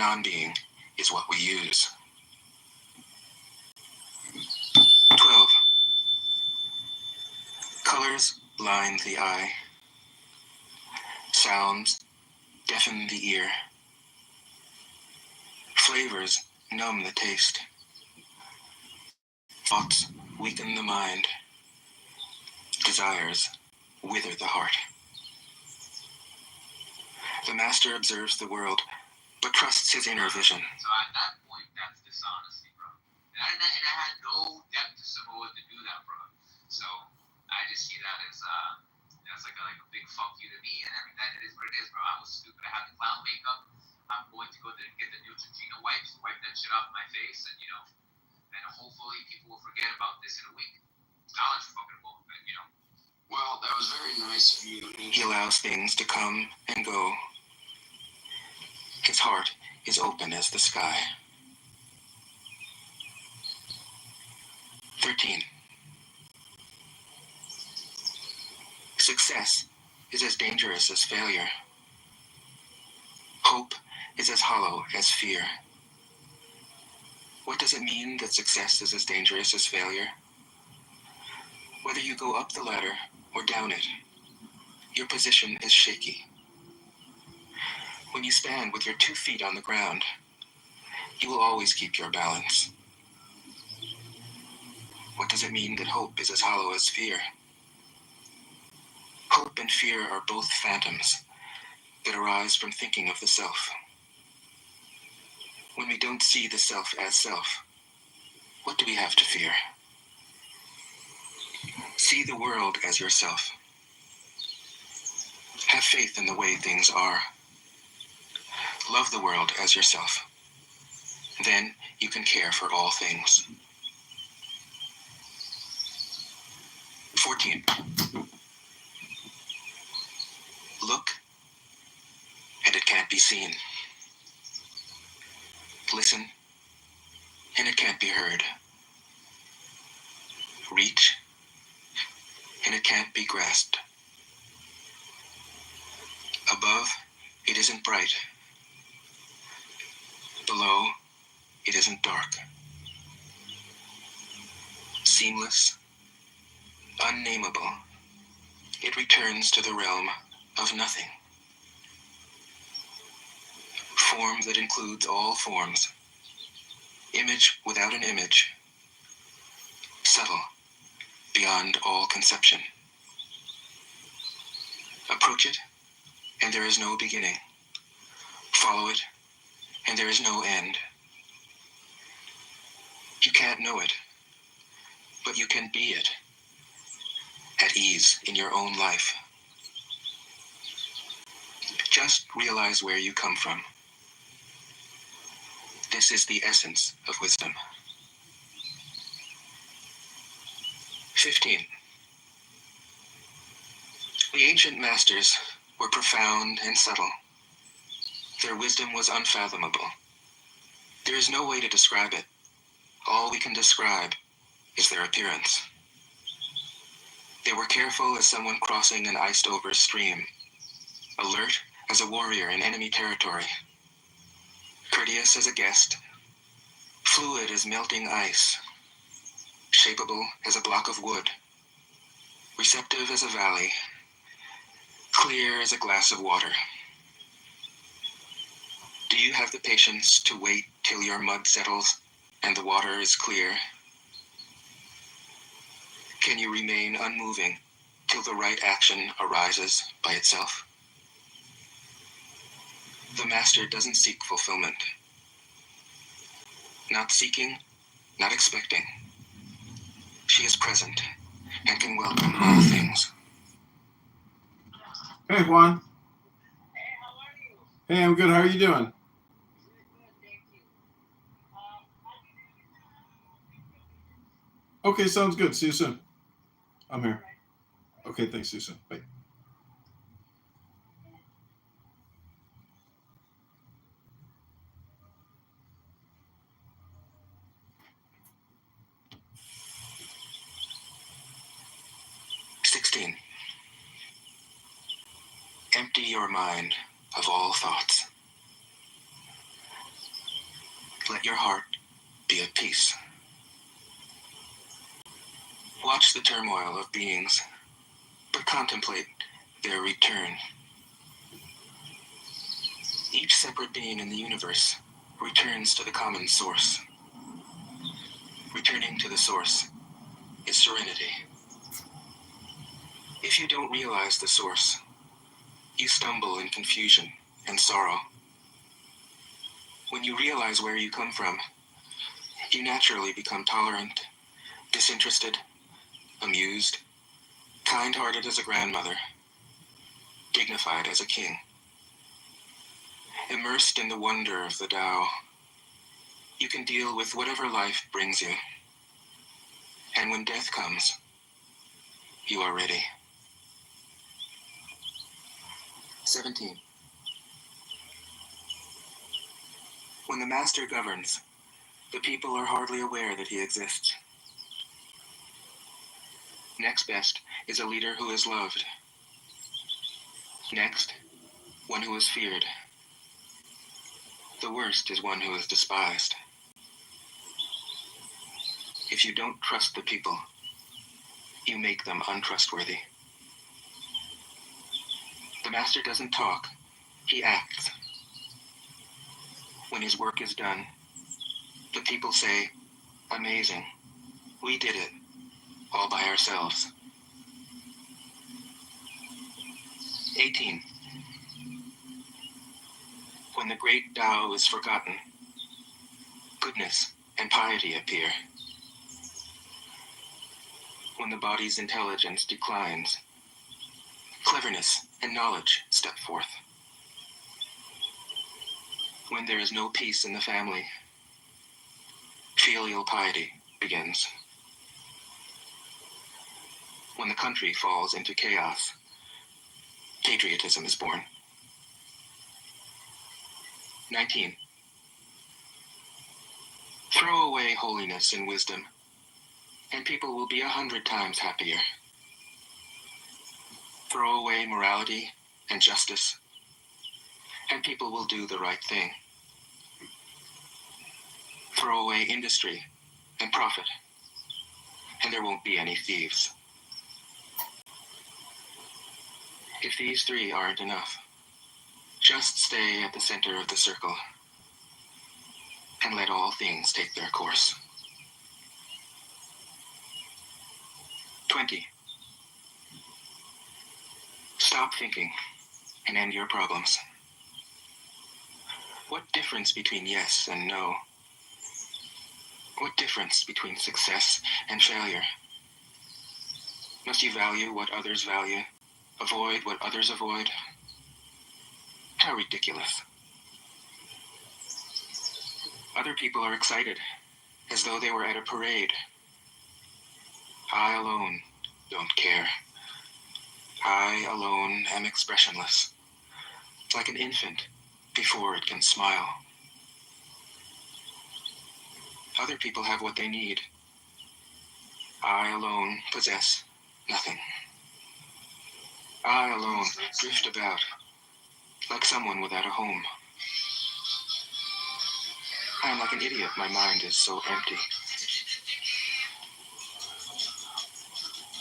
non-being is what we use. 12. Colors line the eye. Sounds deafen the ear. Flavors numb the taste. Thoughts weaken the mind. Desires wither the heart. The master observes the world, but trusts his inner vision. So at that point, that's dishonesty, bro. And I had no depth to support to do that, bro. So I just see that as like a big fuck you to me, and everything. That is what it is, bro. I was stupid. I had the clown makeup. I'm going to go there and get the Neutrogena wipes, wipe that shit off my face, and and hopefully people will forget about this in a week. I'll let you fucking vote, but Well, that was very nice of you. He allows things to come and go. His heart is open as the sky. 13. Success is as dangerous as failure. Hope is as hollow as fear. What does it mean that success is as dangerous as failure? Whether you go up the ladder or down it, your position is shaky. When you stand with your 2 feet on the ground, you will always keep your balance. What does it mean that hope is as hollow as fear? Hope and fear are both phantoms that arise from thinking of the self. When we don't see the self as self, what do we have to fear? See the world as yourself. Have faith in the way things are. Love the world as yourself. Then you can care for all things. 14. Look, and it can't be seen. Listen, and it can't be heard. Reach, and it can't be grasped. Above, it isn't bright. Below, it isn't dark. Seamless, unnameable, it returns to the realm of nothing. Form that includes all forms. Image without an image. Subtle, beyond all conception. Approach it, and there is no beginning. Follow it, and there is no end. You can't know it, but you can be it, at ease in your own life. Just realize where you come from. This is the essence of wisdom. 15. The ancient masters were profound and subtle. Their wisdom was unfathomable. There is no way to describe it. All we can describe is their appearance. They were careful as someone crossing an iced-over stream, alert as a warrior in enemy territory, courteous as a guest, fluid as melting ice, shapeable as a block of wood, receptive as a valley, clear as a glass of water. Do you have the patience to wait till your mud settles and the water is clear? Can you remain unmoving till the right action arises by itself? The master doesn't seek fulfillment. Not seeking, not expecting. She is present and can welcome all things. Hey, Juan. Hey, how are you? Hey, I'm good. How are you doing? Really good, thank you. Okay, sounds good. See you soon. I'm here. Right. Okay, thanks. See you soon. Bye. Empty your mind of all thoughts. let your heart be at peace. Watch the turmoil of beings, but contemplate their return. Each separate being in the universe returns to the common source. Returning to the source is serenity. If you don't realize the source, you stumble in confusion and sorrow. When you realize where you come from, you naturally become tolerant, disinterested, amused, kind-hearted as a grandmother, dignified as a king. Immersed in the wonder of the Tao, you can deal with whatever life brings you. And when death comes, you are ready. 17. When the master governs, the people are hardly aware that he exists. Next best is a leader who is loved. Next, one who is feared. The worst is one who is despised. If you don't trust the people, you make them untrustworthy. The master doesn't talk, he acts. When his work is done, the people say, "Amazing, we did it, all by ourselves." 18. When the great Tao is forgotten, goodness and piety appear. When the body's intelligence declines, cleverness and knowledge step forth. When there is no peace in the family, filial piety begins. When the country falls into chaos, patriotism is born. 19. Throw away holiness and wisdom, and people will be 100 times happier. Throw away morality and justice, and people will do the right thing. Throw away industry and profit, and there won't be any thieves. If these three aren't enough, just stay at the center of the circle and let all things take their course. 20. Stop thinking and end your problems. What difference between yes and no? What difference between success and failure? Must you value what others value? Avoid what others avoid? How ridiculous. Other people are excited, as though they were at a parade. I alone don't care. I alone am expressionless, like an infant before it can smile. Other people have what they need. I alone possess nothing. I alone drift about, like someone without a home. I am like an idiot, my mind is so empty.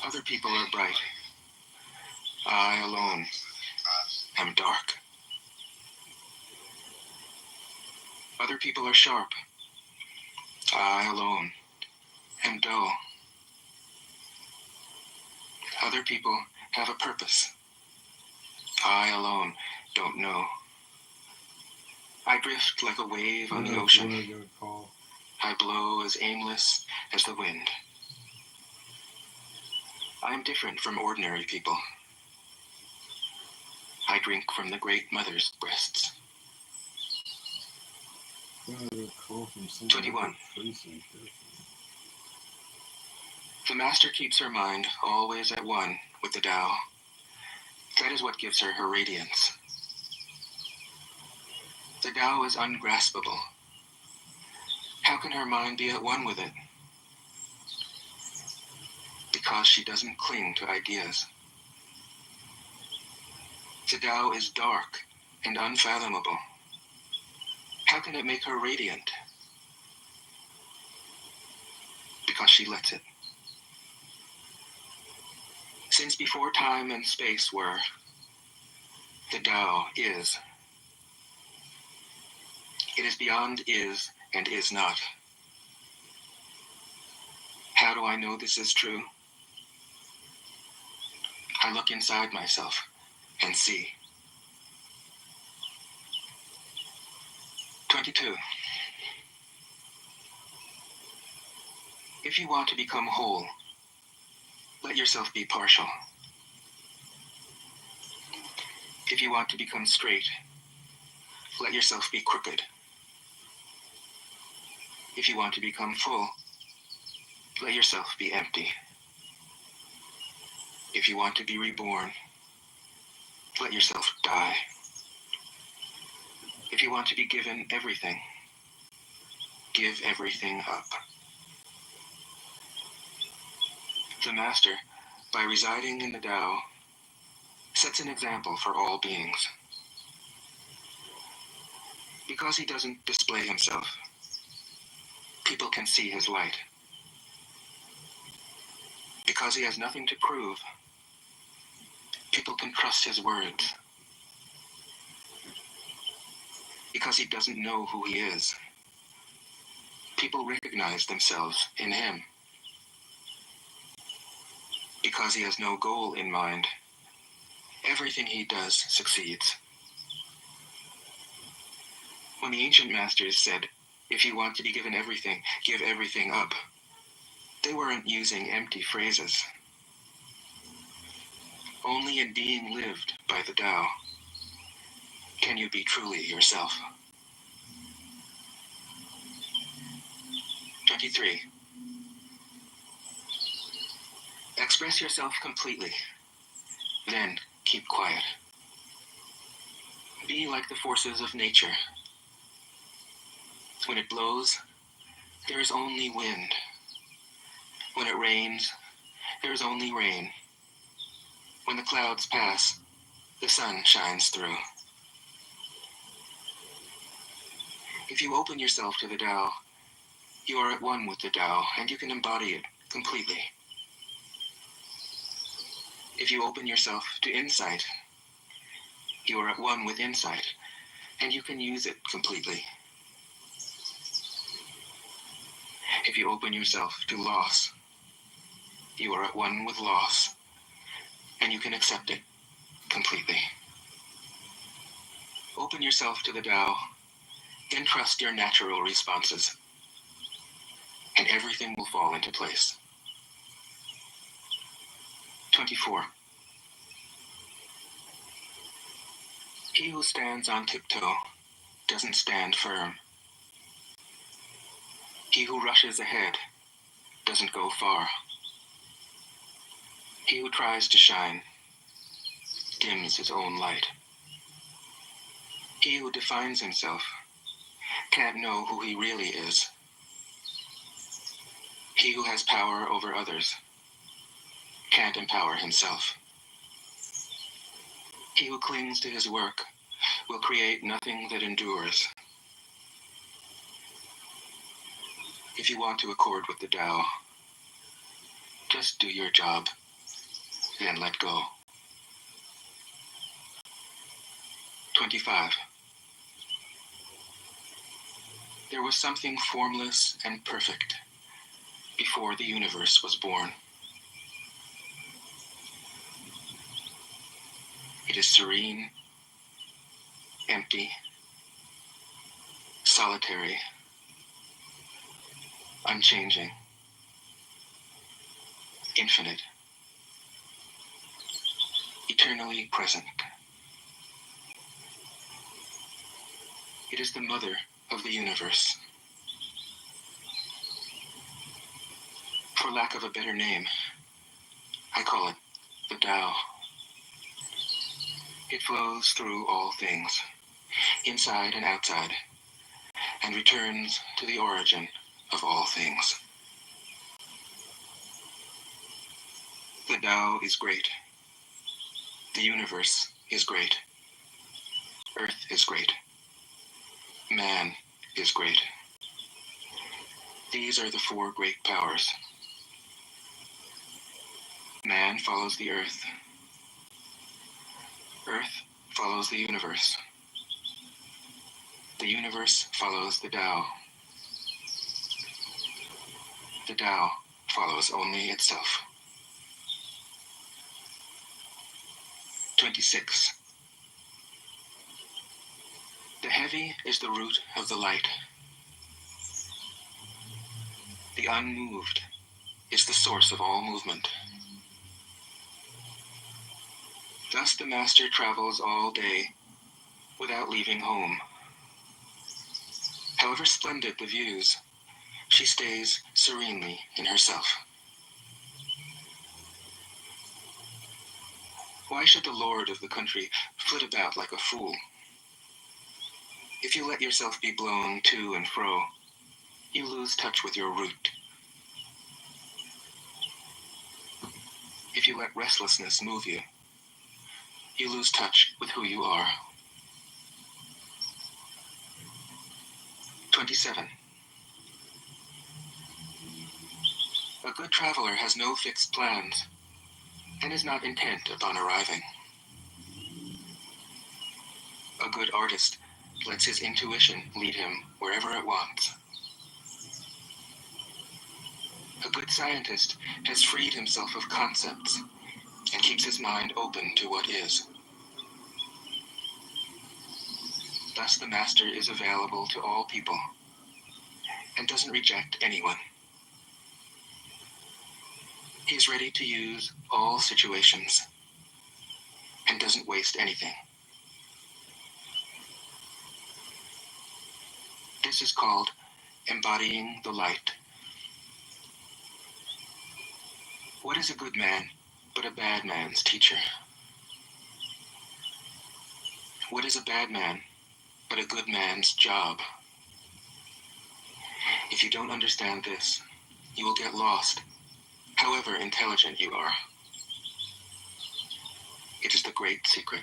Other people are bright. I alone am dark. Other people are sharp. I alone am dull. Other people have a purpose. I alone don't know. I drift like a wave on the ocean. I blow as aimless as the wind. I am different from ordinary people. I drink from the Great Mother's breasts. 21. The Master keeps her mind always at one with the Tao. That is what gives her her radiance. The Tao is ungraspable. How can her mind be at one with it? Because she doesn't cling to ideas. The Tao is dark and unfathomable. How can it make her radiant? because she lets it. Since before time and space were, the Tao is. It is beyond is and is not. How do I know this is true? I look inside myself and see. 22. If you want to become whole, let yourself be partial. If you want to become straight, let yourself be crooked. If you want to become full, let yourself be empty. If you want to be reborn, let yourself die. If you want to be given everything, give everything up. The Master, by residing in the Tao, sets an example for all beings. Because he doesn't display himself, people can see his light. Because he has nothing to prove, people can trust his words. Because he doesn't know who he is, people recognize themselves in him. Because he has no goal in mind, everything he does succeeds. When the ancient masters said, if you want to be given everything, give everything up, they weren't using empty phrases. Only in being lived by the Tao can you be truly yourself. 23. Express yourself completely, then keep quiet. Be like the forces of nature. When it blows, there is only wind. When it rains, there is only rain. When the clouds pass, the sun shines through. If you open yourself to the Tao, you are at one with the Tao, and you can embody it completely. If you open yourself to insight, you are at one with insight, and you can use it completely. If you open yourself to loss, you are at one with loss, and you can accept it completely. Open yourself to the Tao, then trust your natural responses, and everything will fall into place. 24. He who stands on tiptoe doesn't stand firm. He who rushes ahead doesn't go far. He who tries to shine dims his own light. He who defines himself can't know who he really is. He who has power over others can't empower himself. He who clings to his work will create nothing that endures. If you want to accord with the Tao, just do your job, then let go. 25. There was something formless and perfect before the universe was born. It is serene, empty, solitary, unchanging, infinite, eternally present. It is the mother of the universe. For lack of a better name, I call it the Tao. It flows through all things, inside and outside, and returns to the origin of all things. The Tao is great. The universe is great. Earth is great. Man is great. These are the four great powers Man follows the earth. Earth follows the universe. The universe follows the Tao. The Tao follows only itself. 26. The heavy is the root of the light. The unmoved is the source of all movement. Thus the master travels all day without leaving home. However splendid the views, she stays serenely in herself. Why should the lord of the country flit about like a fool? If you let yourself be blown to and fro, you lose touch with your root. If you let restlessness move you, you lose touch with who you are. 27. A good traveler has no fixed plans and is not intent upon arriving. A good artist lets his intuition lead him wherever it wants. A good scientist has freed himself of concepts and keeps his mind open to what is. Thus the master is available to all people and doesn't reject anyone. He is ready to use all situations and doesn't waste anything. This is called embodying the light. What is a good man but a bad man's teacher? What is a bad man but a good man's job? If you don't understand this, you will get lost, however intelligent you are. It is the great secret.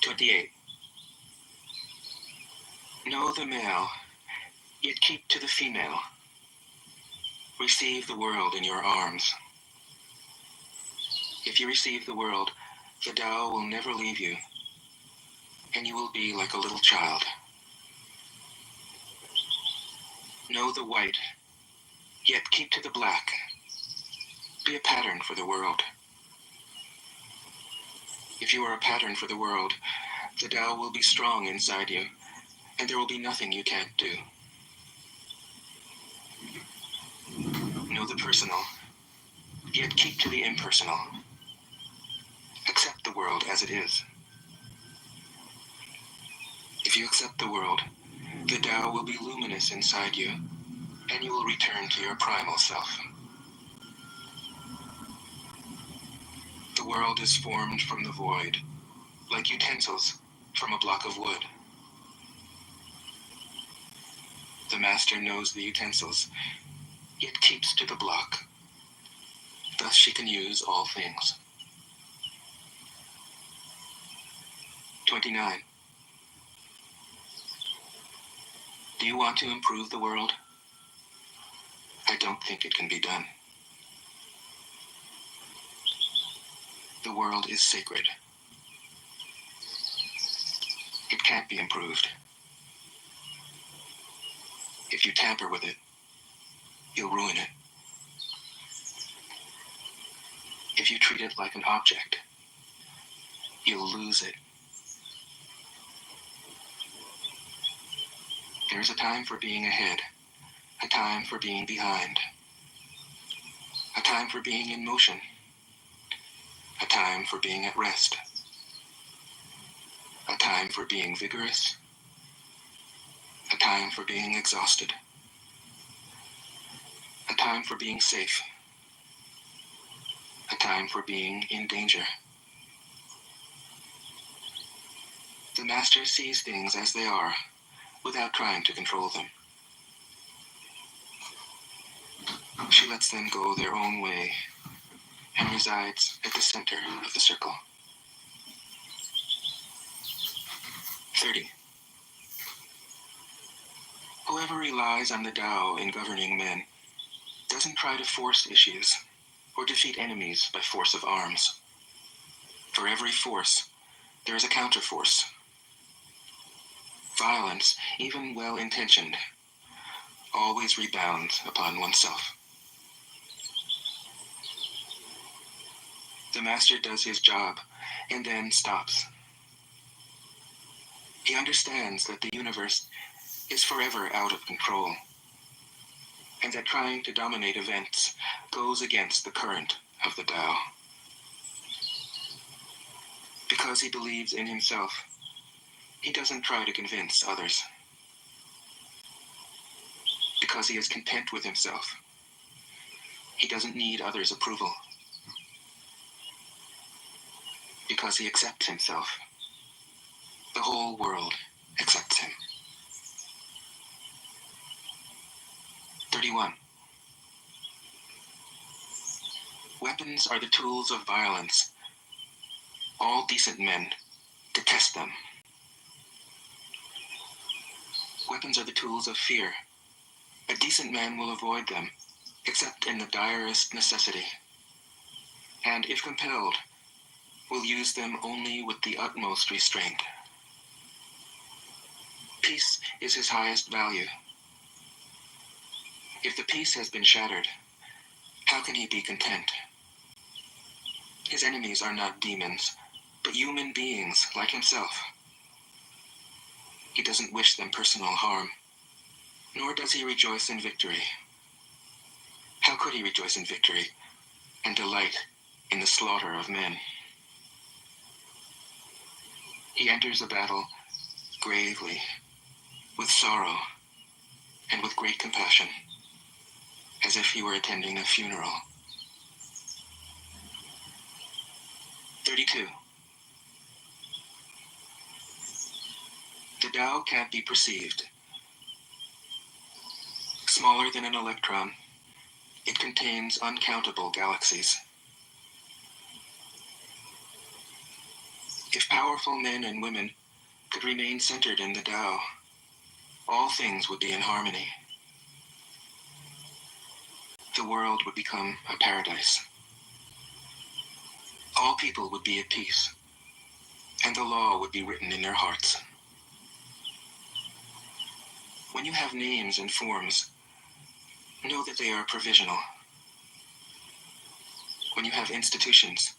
28. Know the male, yet keep to the female. Receive the world in your arms. If you receive the world, the Tao will never leave you, and you will be like a little child. Know the white, yet keep to the black. Be a pattern for the world. If you are a pattern for the world, the Tao will be strong inside you, and there will be nothing you can't do. Know the personal, yet keep to the impersonal. Accept the world as it is. If you accept the world, the Tao will be luminous inside you, and you will return to your primal self. The world is formed from the void, like utensils from a block of wood. The master knows the utensils, yet keeps to the block. Thus she can use all things. 29. Do you want to improve the world? I don't think it can be done. The world is sacred. It can't be improved. If you tamper with it, you'll ruin it. If you treat it like an object, you'll lose it. There is a time for being ahead, a time for being behind, a time for being in motion, a time for being at rest, a time for being vigorous, a time for being exhausted, a time for being safe, a time for being in danger. The master sees things as they are, without trying to control them. She lets them go their own way and resides at the center of the circle. 30. Whoever relies on the Tao in governing men doesn't try to force issues or defeat enemies by force of arms. For every force, there is a counterforce. Violence, even well-intentioned, always rebounds upon oneself. The master does his job and then stops. He understands that the universe is forever out of control, and that trying to dominate events goes against the current of the Tao. Because he believes in himself, he doesn't try to convince others. Because he is content with himself, he doesn't need others' approval. Because he accepts himself, the whole world accepts him. 31. Weapons are the tools of violence. All decent men detest them. Weapons are the tools of fear. A decent man will avoid them, except in the direst necessity, and if compelled, will use them only with the utmost restraint. Peace is his highest value. If the peace has been shattered, how can he be content? His enemies are not demons, but human beings like himself. He doesn't wish them personal harm, nor does he rejoice in victory. How could he rejoice in victory and delight in the slaughter of men? He enters a battle gravely, with sorrow, and with great compassion, as if he were attending a funeral. 32. The Tao can't be perceived. Smaller than an electron, it contains uncountable galaxies. If powerful men and women could remain centered in the Tao, all things would be in harmony. The world would become a paradise. All people would be at peace, and the law would be written in their hearts. When you have names and forms, know that they are provisional. When you have institutions,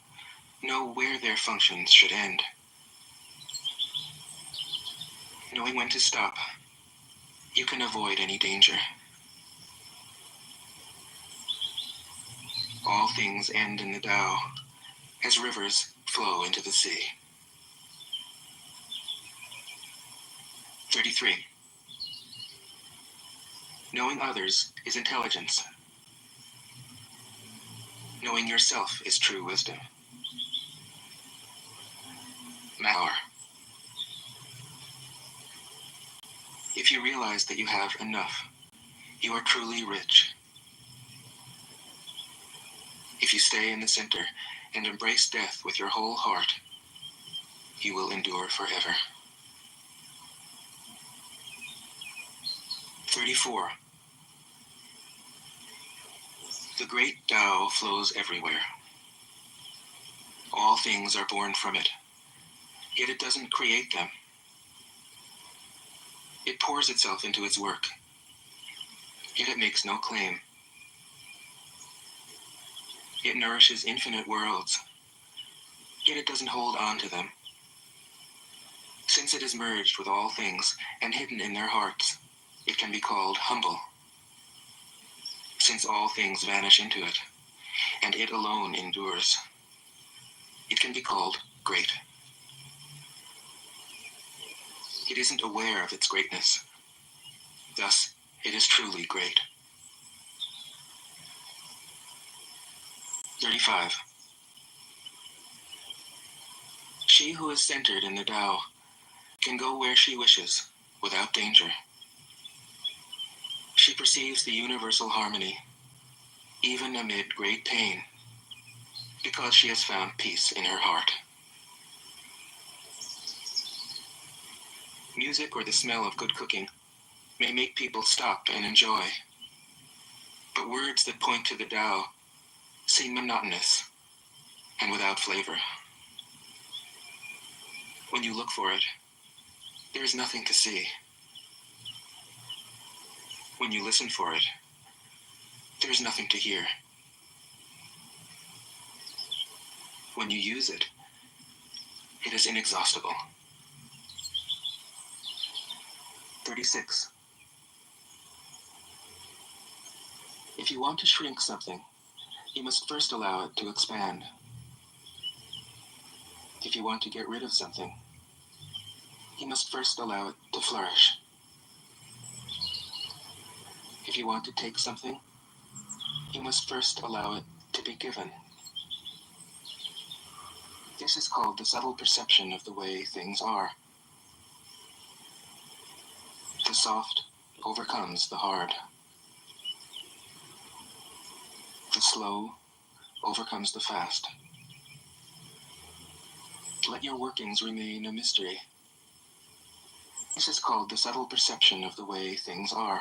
know where their functions should end. Knowing when to stop, you can avoid any danger. All things end in the Tao, as rivers flow into the sea. 33. Knowing others is intelligence. Knowing yourself is true wisdom. Power. If you realize that you have enough, you are truly rich. If you stay in the center and embrace death with your whole heart, you will endure forever. 34. The great Tao flows everywhere. All things are born from it, yet it doesn't create them. It pours itself into its work, yet it makes no claim. It nourishes infinite worlds, yet it doesn't hold on to them. Since it is merged with all things and hidden in their hearts, it can be called humble. Since all things vanish into it, and it alone endures, it can be called great. It isn't aware of its greatness. Thus, it is truly great. 35. She who is centered in the Tao can go where she wishes without danger. She perceives the universal harmony, even amid great pain, because she has found peace in her heart. Music or the smell of good cooking may make people stop and enjoy, But words that point to the Tao seem monotonous and without flavor. When you look for it, there is nothing to see. When you listen for it, there is nothing to hear. When you use it, it is inexhaustible. 36. If you want to shrink something, you must first allow it to expand. If you want to get rid of something, you must first allow it to flourish. If you want to take something, you must first allow it to be given. This is called the subtle perception of the way things are. The soft overcomes the hard. The slow overcomes the fast. Let your workings remain a mystery. This is called the subtle perception of the way things are.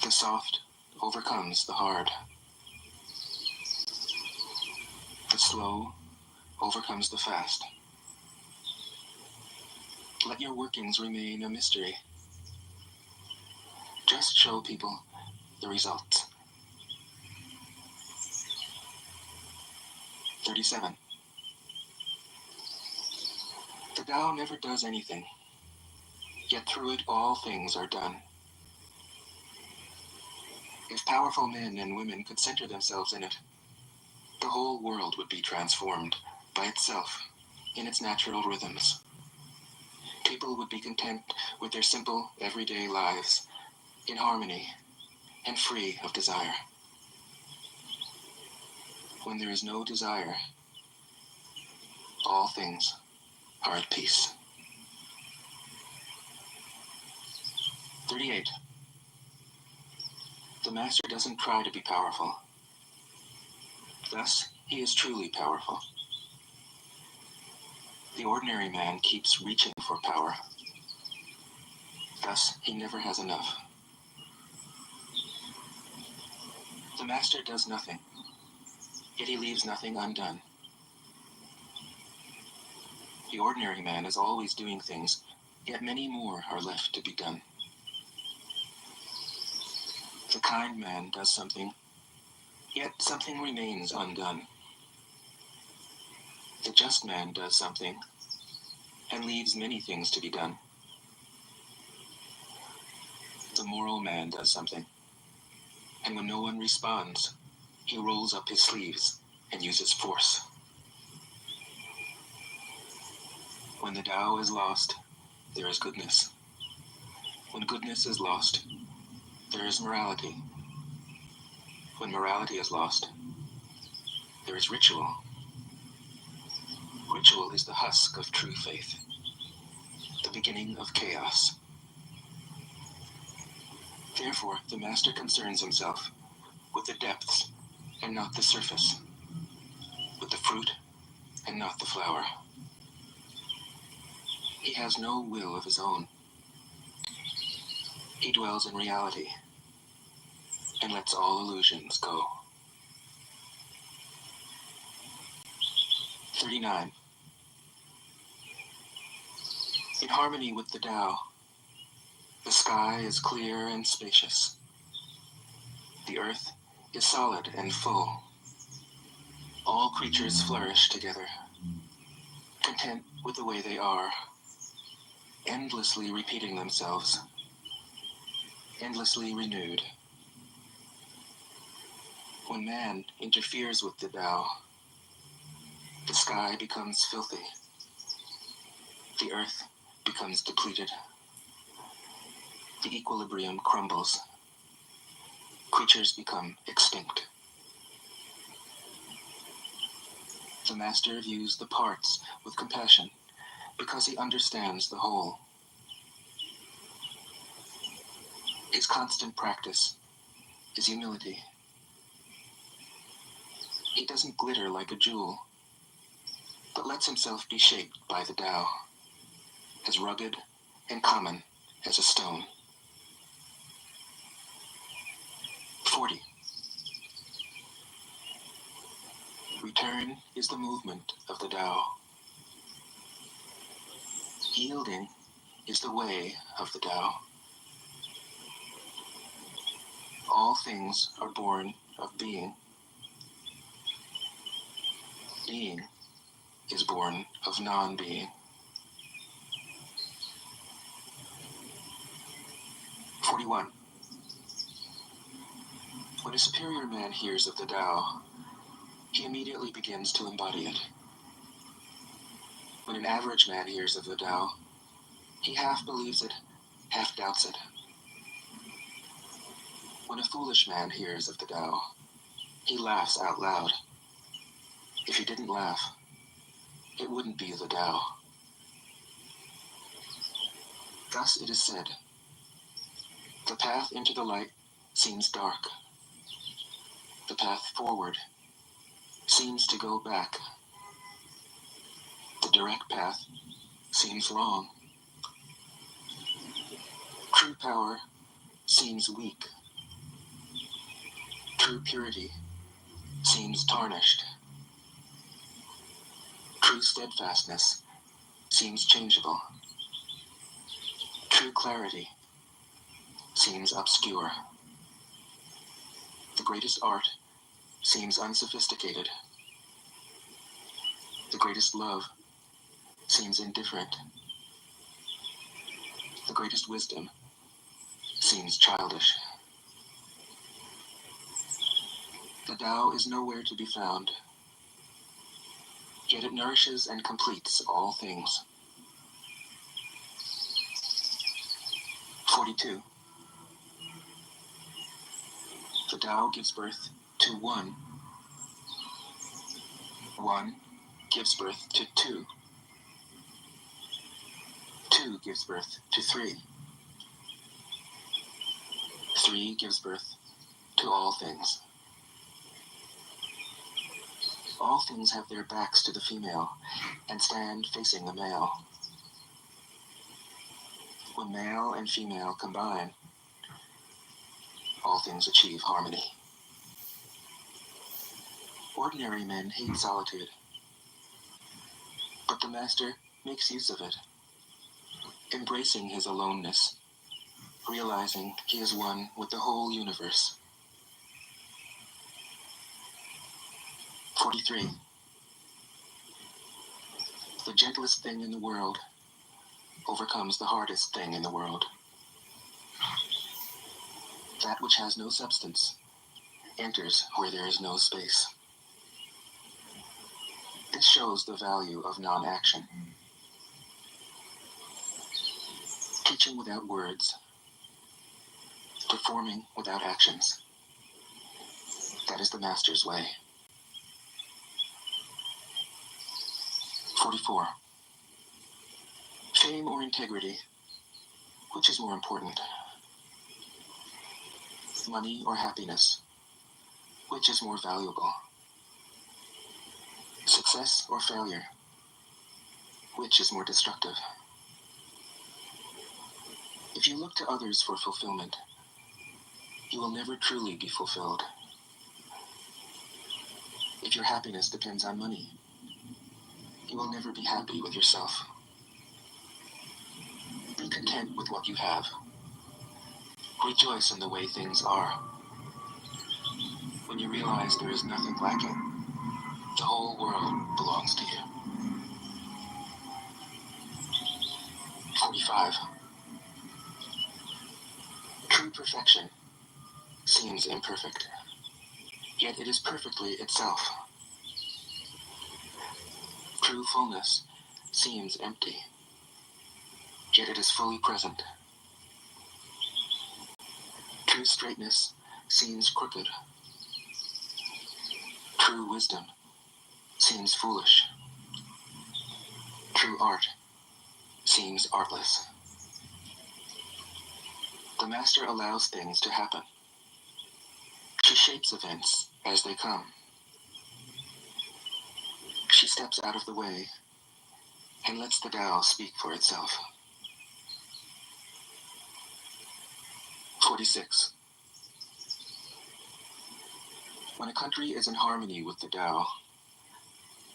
The soft overcomes the hard. The slow overcomes the fast. Let your workings remain a mystery. Just show people the results. 37. The Tao never does anything, yet through it all things are done. If powerful men and women could center themselves in it, the whole world would be transformed by itself in its natural rhythms. People would be content with their simple, everyday lives, in harmony and free of desire. When there is no desire, all things are at peace. 38. The master doesn't try to be powerful. Thus, he is truly powerful. The ordinary man keeps reaching for power. Thus, he never has enough. The master does nothing, yet he leaves nothing undone. The ordinary man is always doing things, yet many more are left to be done. The kind man does something, yet something remains undone. The just man does something, and leaves many things to be done. The moral man does something, and when no one responds, he rolls up his sleeves and uses force. When the Tao is lost, there is goodness. When goodness is lost, there is morality. When morality is lost, there is ritual. Ritual is the husk of true faith, the beginning of chaos. Therefore, the master concerns himself with the depths and not the surface, with the fruit and not the flower. He has no will of his own. He dwells in reality and lets all illusions go. 39. In harmony with the Tao, the sky is clear and spacious. The earth is solid and full. All creatures flourish together, content with the way they are, endlessly repeating themselves, endlessly renewed. When man interferes with the Tao, the sky becomes filthy. The earth becomes depleted. The equilibrium crumbles. Creatures become extinct. The master views the parts with compassion because he understands the whole. His constant practice is humility. He doesn't glitter like a jewel, but lets himself be shaped by the Tao, as rugged and common as a stone. 40. Return is the movement of the Tao. Yielding is the way of the Tao. All things are born of being. Being is born of non-being. 41. When a superior man hears of the Tao, he immediately begins to embody it. When an average man hears of the Tao, he half believes it, half doubts it. When a foolish man hears of the Tao, he laughs out loud. If he didn't laugh, it wouldn't be the Tao. Thus it is said, the path into the light seems dark. The path forward seems to go back. The direct path seems long. True power seems weak. True purity seems tarnished. True steadfastness seems changeable. True clarity seems obscure. The greatest art seems unsophisticated. The greatest love seems indifferent. The greatest wisdom seems childish. The Tao is nowhere to be found, yet it nourishes and completes all things. 42. The Tao gives birth to one. One gives birth to two. Two gives birth to three. Three gives birth to all things. All things have their backs to the female and stand facing the male. When male and female combine, all things achieve harmony. Ordinary men hate solitude, but the Master makes use of it, embracing his aloneness, realizing he is one with the whole universe. 43. The gentlest thing in the world overcomes the hardest thing in the world. That which has no substance enters where there is no space. This shows the value of non-action. Teaching without words, performing without actions. That is the Master's way. 44. Fame or integrity, which is more important? Money or happiness, which is more valuable? Success or failure, which is more destructive? If you look to others for fulfillment, you will never truly be fulfilled. If your happiness depends on money, you will never be happy with yourself. Be content with what you have. Rejoice in the way things are. When you realize there is nothing lacking, the whole world belongs to you. 45. True perfection seems imperfect, yet it is perfectly itself. True fullness seems empty, yet it is fully present. True straightness seems crooked. True wisdom seems foolish. True art seems artless. The Master allows things to happen. She shapes events as they come. She steps out of the way and lets the Tao speak for itself. 46. When a country is in harmony with the Tao,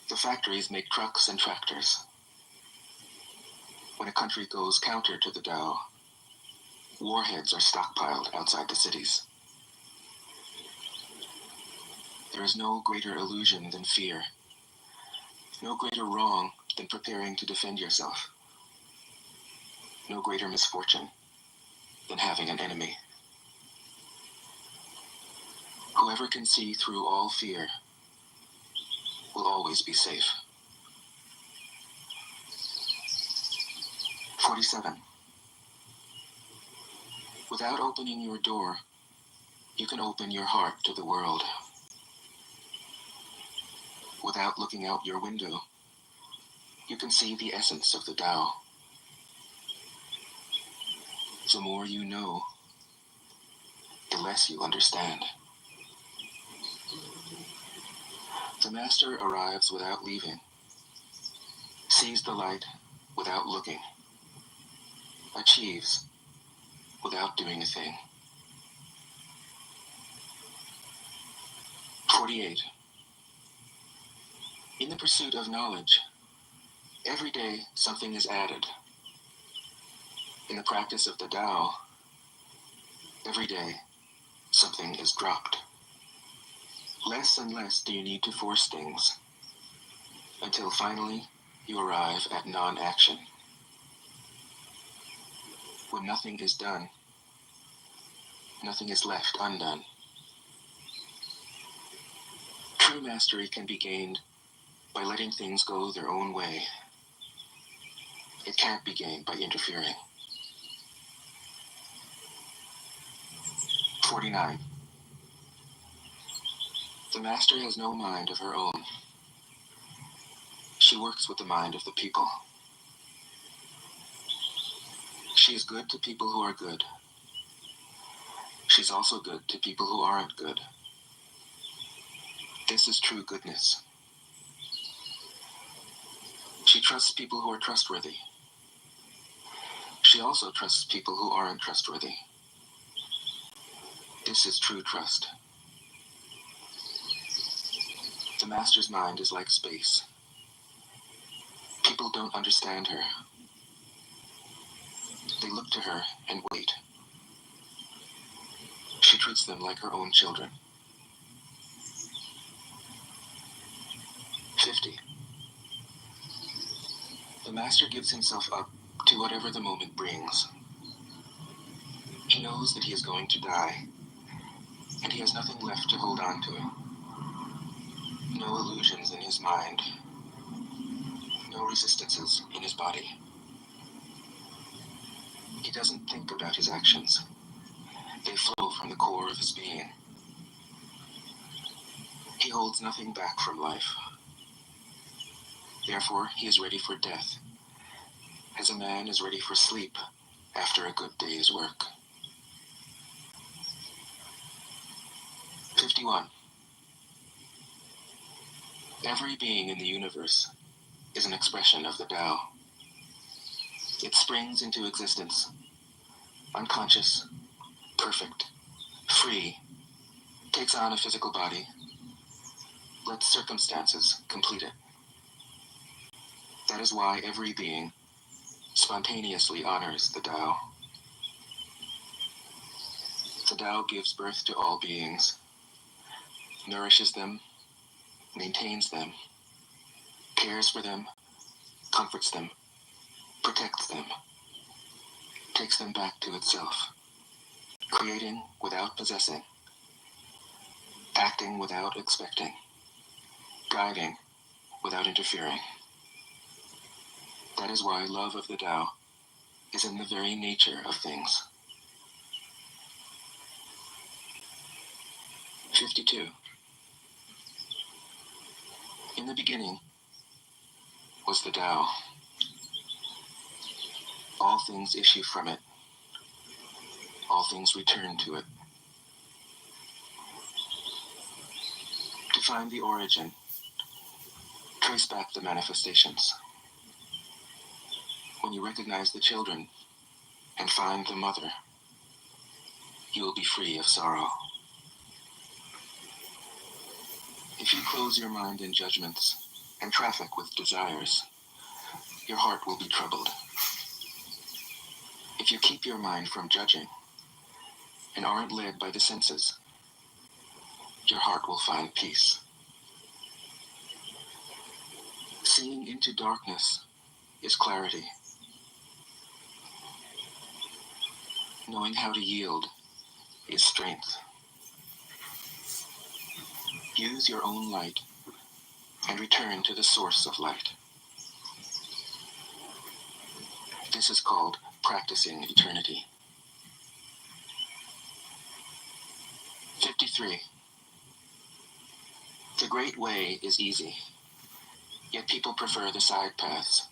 the factories make trucks and tractors. When a country goes counter to the Tao, warheads are stockpiled outside the cities. There is no greater illusion than fear, no greater wrong than preparing to defend yourself, no greater misfortune than having an enemy. Whoever can see through all fear will always be safe. 47. Without opening your door, you can open your heart to the world. Without looking out your window, you can see the essence of the Tao. The more you know, the less you understand. The master arrives without leaving, sees the light without looking, achieves without doing a thing. 48. In the pursuit of knowledge, every day something is added. In the practice of the Tao, every day something is dropped. Less and less do you need to force things, until finally you arrive at non-action. When nothing is done, nothing is left undone. True mastery can be gained by letting things go their own way. It can't be gained by interfering. 49. The master has no mind of her own. She works with the mind of the people. She is good to people who are good. She's also good to people who aren't good. This is true goodness. She trusts people who are trustworthy. She also trusts people who aren't trustworthy. This is true trust. The master's mind is like space. People don't understand her. They look to her and wait. She treats them like her own children. 50. The master gives himself up to whatever the moment brings. He knows that he is going to die, and he has nothing left to hold on to. No illusions in his mind. No resistances in his body. He doesn't think about his actions. They flow from the core of his being. He holds nothing back from life. Therefore, he is ready for death, as a man is ready for sleep after a good day's work. 51. Every being in the universe is an expression of the Tao. It springs into existence, unconscious, perfect, free, takes on a physical body, lets circumstances complete it. That is why every being spontaneously honors the Tao. The Tao gives birth to all beings, nourishes them, maintains them, cares for them, comforts them, protects them, takes them back to itself, creating without possessing, acting without expecting, guiding without interfering. That is why love of the Tao is in the very nature of things. 52. In the beginning was the Tao. All things issue from it. All things return to it. To find the origin, trace back the manifestations. When you recognize the children and find the mother, you will be free of sorrow. If you close your mind in judgments and traffic with desires, your heart will be troubled. If you keep your mind from judging and aren't led by the senses, your heart will find peace. Seeing into darkness is clarity. Knowing how to yield is strength. Use your own light and return to the source of light. This is called practicing eternity. 53. The great way is easy, yet people prefer the side paths.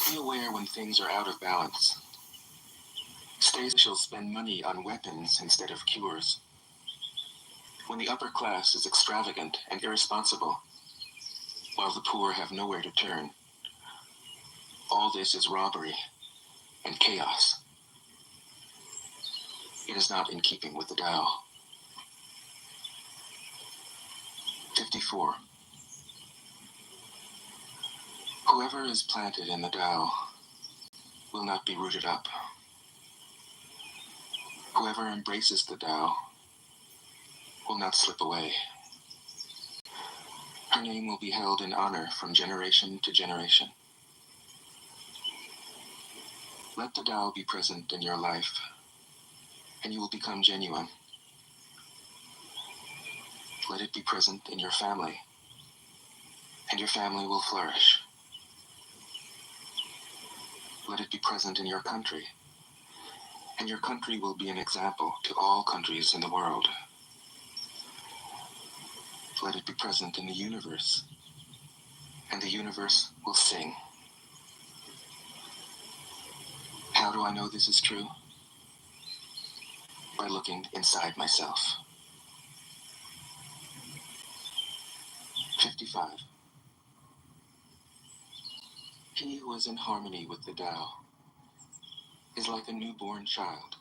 Be aware when things are out of balance. States shall spend money on weapons instead of cures. When the upper class is extravagant and irresponsible, while the poor have nowhere to turn, all this is robbery and chaos. It is not in keeping with the Tao. 54. Whoever is planted in the Tao will not be rooted up. Whoever embraces the Tao will not slip away. Her name will be held in honor from generation to generation. Let the Tao be present in your life, and you will become genuine. Let it be present in your family, and your family will flourish. Let it be present in your country, and your country will be an example to all countries in the world. Let it be present in the universe, and the universe will sing. How do I know this is true? By looking inside myself. 55. He who is in harmony with the Tao is like a newborn child.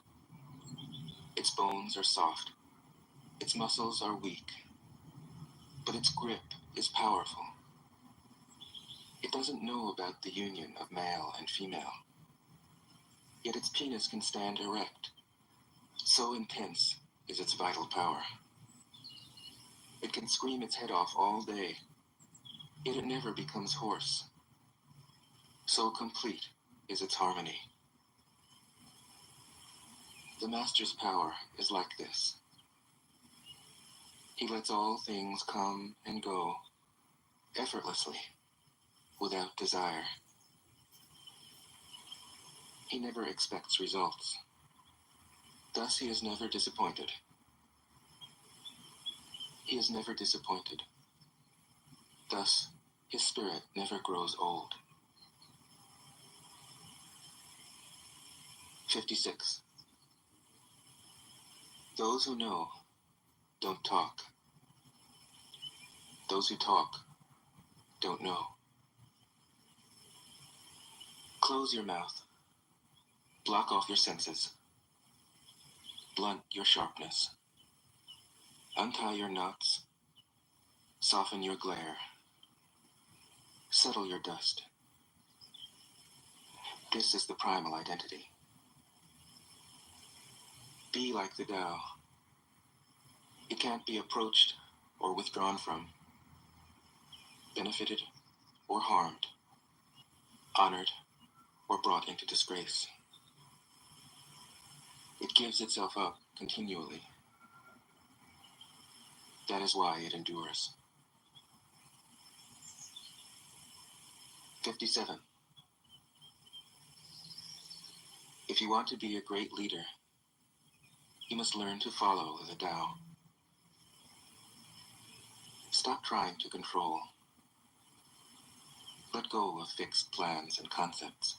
Its bones are soft, its muscles are weak, but its grip is powerful. It doesn't know about the union of male and female, yet its penis can stand erect. So intense is its vital power. It can scream its head off all day, yet it never becomes hoarse. So complete is its harmony. The Master's power is like this. He lets all things come and go effortlessly, without desire. He never expects results. Thus he is never disappointed. He is never disappointed. Thus his spirit never grows old. 56. Those who know don't talk. Those who talk don't know. Close your mouth. Block off your senses. Blunt your sharpness. Untie your knots. Soften your glare. Settle your dust. This is the primal identity. Be like the Tao. It can't be approached or withdrawn from, benefited or harmed, honored or brought into disgrace. It gives itself up continually. That is why it endures. 57. If you want to be a great leader, you must learn to follow the Tao. Stop trying to control. Let go of fixed plans and concepts,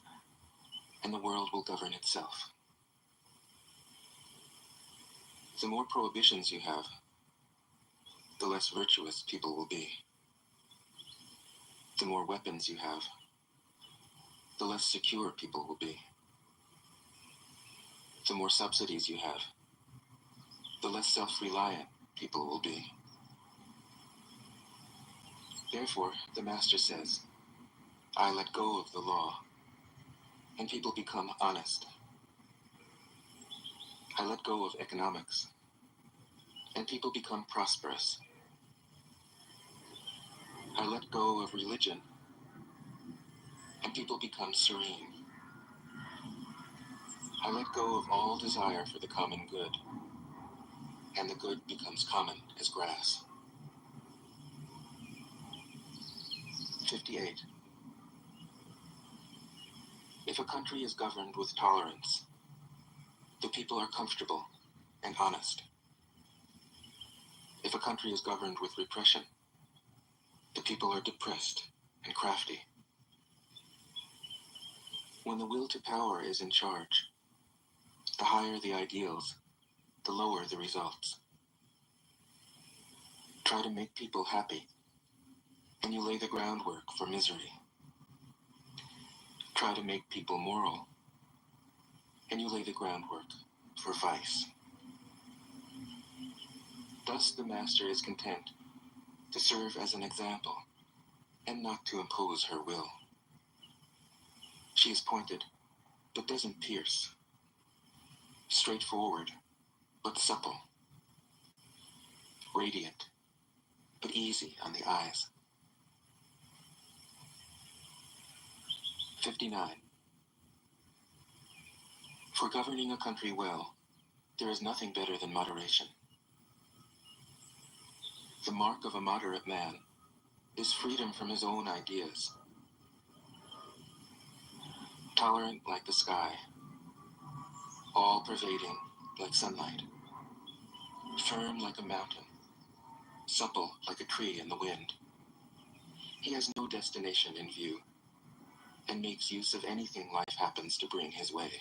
and the world will govern itself. The more prohibitions you have, the less virtuous people will be. The more weapons you have, the less secure people will be. The more subsidies you have, the less self-reliant people will be. Therefore, the Master says, I let go of the law, and people become honest. I let go of economics, and people become prosperous. I let go of religion, and people become serene. I let go of all desire for the common good, and the good becomes common as grass. 58. If a country is governed with tolerance, the people are comfortable and honest. If a country is governed with repression, the people are depressed and crafty. When the will to power is in charge, the higher the ideals, the lower the results. Try to make people happy, and you lay the groundwork for misery. Try to make people moral, and you lay the groundwork for vice. Thus the Master is content to serve as an example and not to impose her will. She is pointed, but doesn't pierce. Straightforward, but supple. Radiant, but easy on the eyes. 59. For governing a country well, there is nothing better than moderation. The mark of a moderate man is freedom from his own ideas. Tolerant like the sky, all-pervading like sunlight, firm like a mountain, supple like a tree in the wind. He has no destination in view, and makes use of anything life happens to bring his way.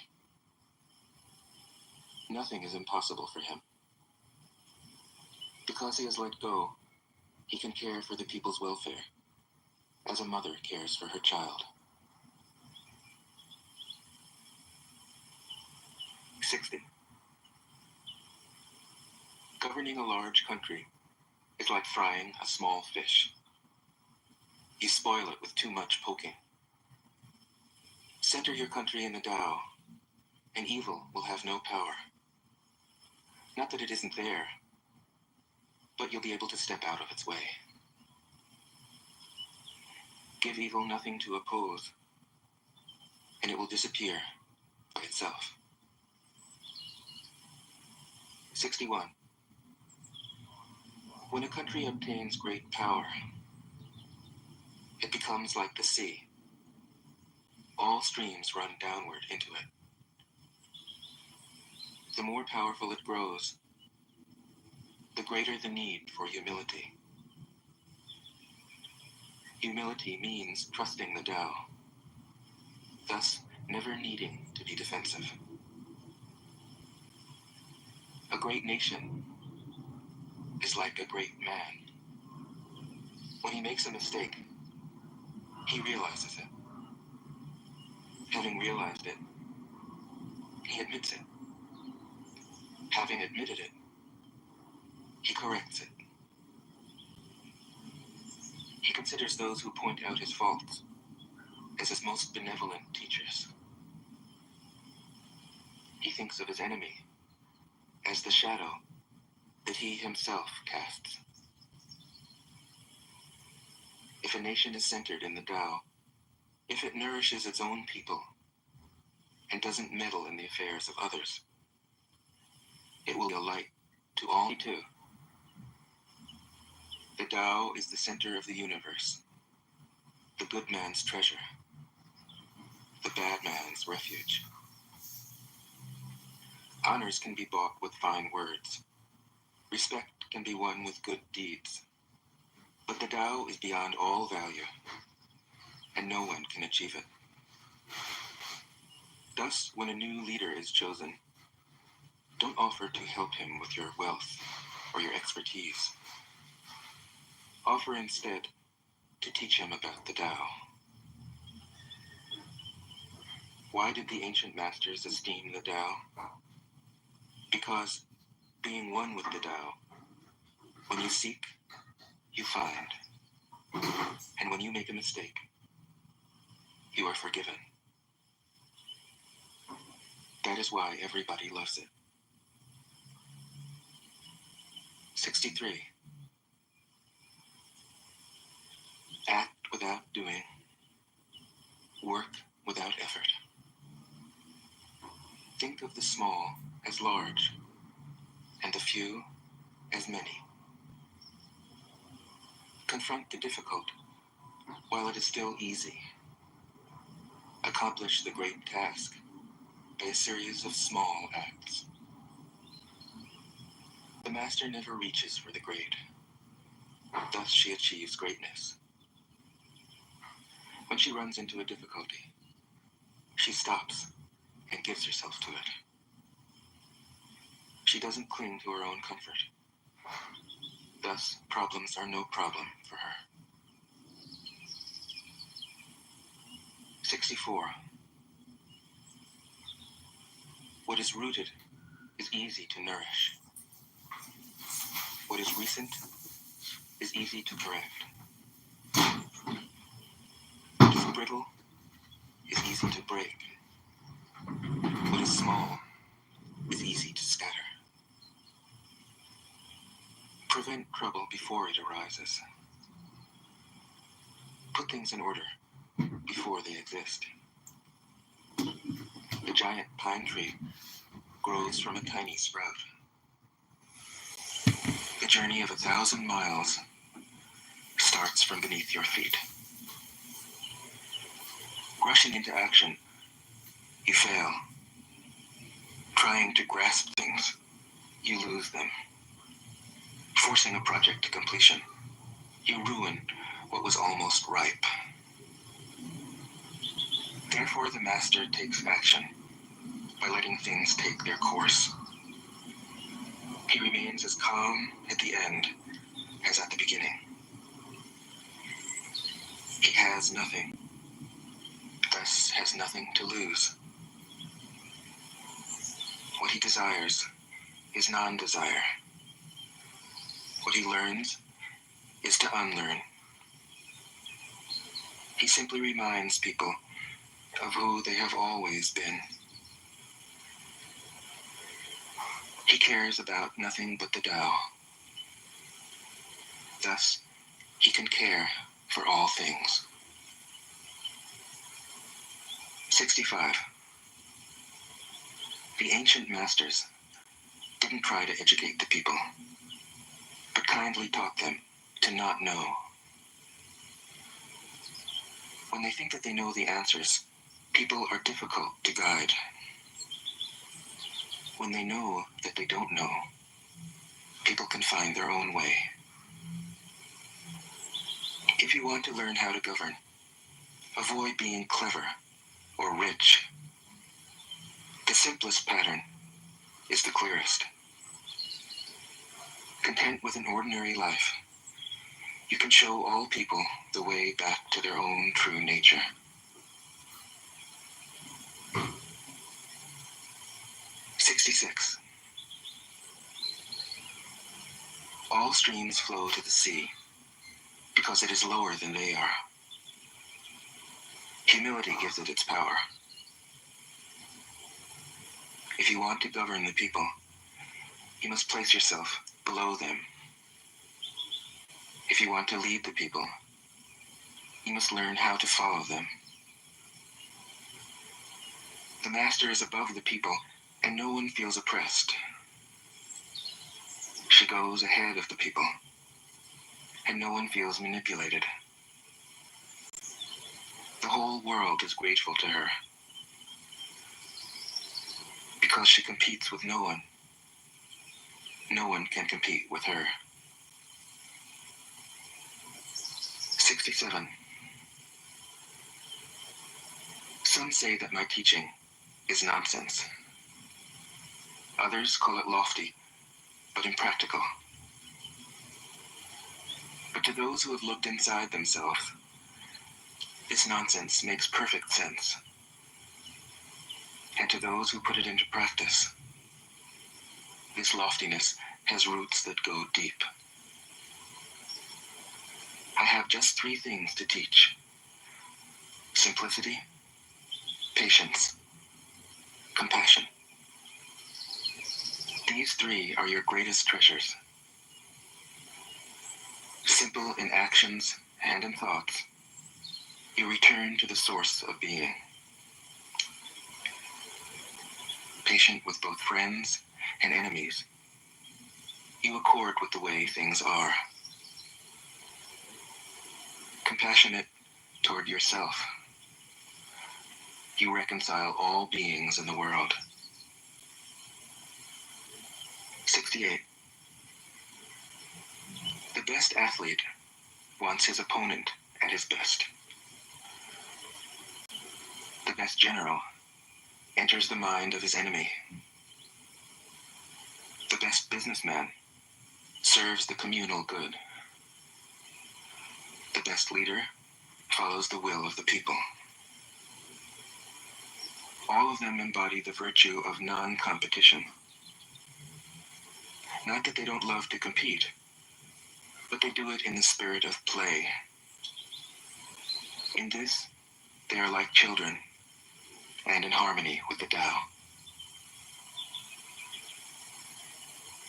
Nothing is impossible for him. Because he has let go, he can care for the people's welfare, as a mother cares for her child. 60. Governing a large country is like frying a small fish. You spoil it with too much poking. Center your country in the Tao, and evil will have no power. Not that it isn't there, but you'll be able to step out of its way. Give evil nothing to oppose, and it will disappear by itself. 61. When a country obtains great power, it becomes like the sea. All streams run downward into it. The more powerful it grows, the greater the need for humility. Humility means trusting the Tao, thus never needing to be defensive. A great nation is like a great man. When he makes a mistake, he realizes it. Having realized it, he admits it. Having admitted it, he corrects it. He considers those who point out his faults as his most benevolent teachers. He thinks of his enemy as the shadow that he himself casts. If a nation is centered in the Tao, if it nourishes its own people and doesn't meddle in the affairs of others, it will be a light to all too. The Tao is the center of the universe, the good man's treasure, the bad man's refuge. Honors can be bought with fine words. Respect can be won with good deeds. But the Tao is beyond all value, and no one can achieve it. Thus, when a new leader is chosen, don't offer to help him with your wealth or your expertise. Offer instead to teach him about the Tao. Why did the ancient masters esteem the Tao? Because, being one with the Tao, when you seek, you find. And when you make a mistake, you are forgiven. That is why everybody loves it. 63. Act without doing. Work without effort. Think of the small as large, and the few as many. Confront the difficult while it is still easy. Accomplish the great task by a series of small acts. The master never reaches for the great. Thus she achieves greatness. When she runs into a difficulty, she stops and gives herself to it. She doesn't cling to her own comfort. Thus, problems are no problem for her. 64. What is rooted is easy to nourish. What is recent is easy to correct. What is brittle is easy to break. What is small is easy to scatter. Prevent trouble before it arises. Put things in order before they exist. The giant pine tree grows from a tiny sprout. The journey of 1,000 miles starts from beneath your feet. Rushing into action, you fail. Trying to grasp things, you lose them. Forcing a project to completion, you ruin what was almost ripe. Therefore, the master takes action by letting things take their course. He remains as calm at the end as at the beginning. He has nothing, thus has nothing to lose. What he desires is non-desire. What he learns is to unlearn. He simply reminds people of who they have always been. He cares about nothing but the Tao. Thus, he can care for all things. 65. The ancient masters didn't try to educate the people, but kindly taught them to not know. When they think that they know the answers, people are difficult to guide. When they know that they don't know, people can find their own way. If you want to learn how to govern, avoid being clever or rich. The simplest pattern is the clearest. Content with an ordinary life, you can show all people the way back to their own true nature. '66. All streams flow to the sea because it is lower than they are. Humility gives it its power. If you want to govern the people, you must place yourself below them. If you want to lead the people, you must learn how to follow them. The master is above the people, and no one feels oppressed. She goes ahead of the people, and no one feels manipulated. The whole world is grateful to her, because she competes with no one. No one can compete with her. 67. Some say that my teaching is nonsense. Others call it lofty, but impractical. But to those who have looked inside themselves, this nonsense makes perfect sense. And to those who put it into practice, this loftiness has roots that go deep. I have just 3 things to teach: simplicity, patience, compassion. These 3 are your greatest treasures. Simple in actions and in thoughts, you return to the source of being. Patient with both friends and enemies, you accord with the way things are. Compassionate toward yourself, you reconcile all beings in the world. 68. The best athlete wants his opponent at his best. The best general enters the mind of his enemy. The best businessman serves the communal good. The best leader follows the will of the people. All of them embody the virtue of non-competition. Not that they don't love to compete, but they do it in the spirit of play. In this, they are like children, and in harmony with the Tao.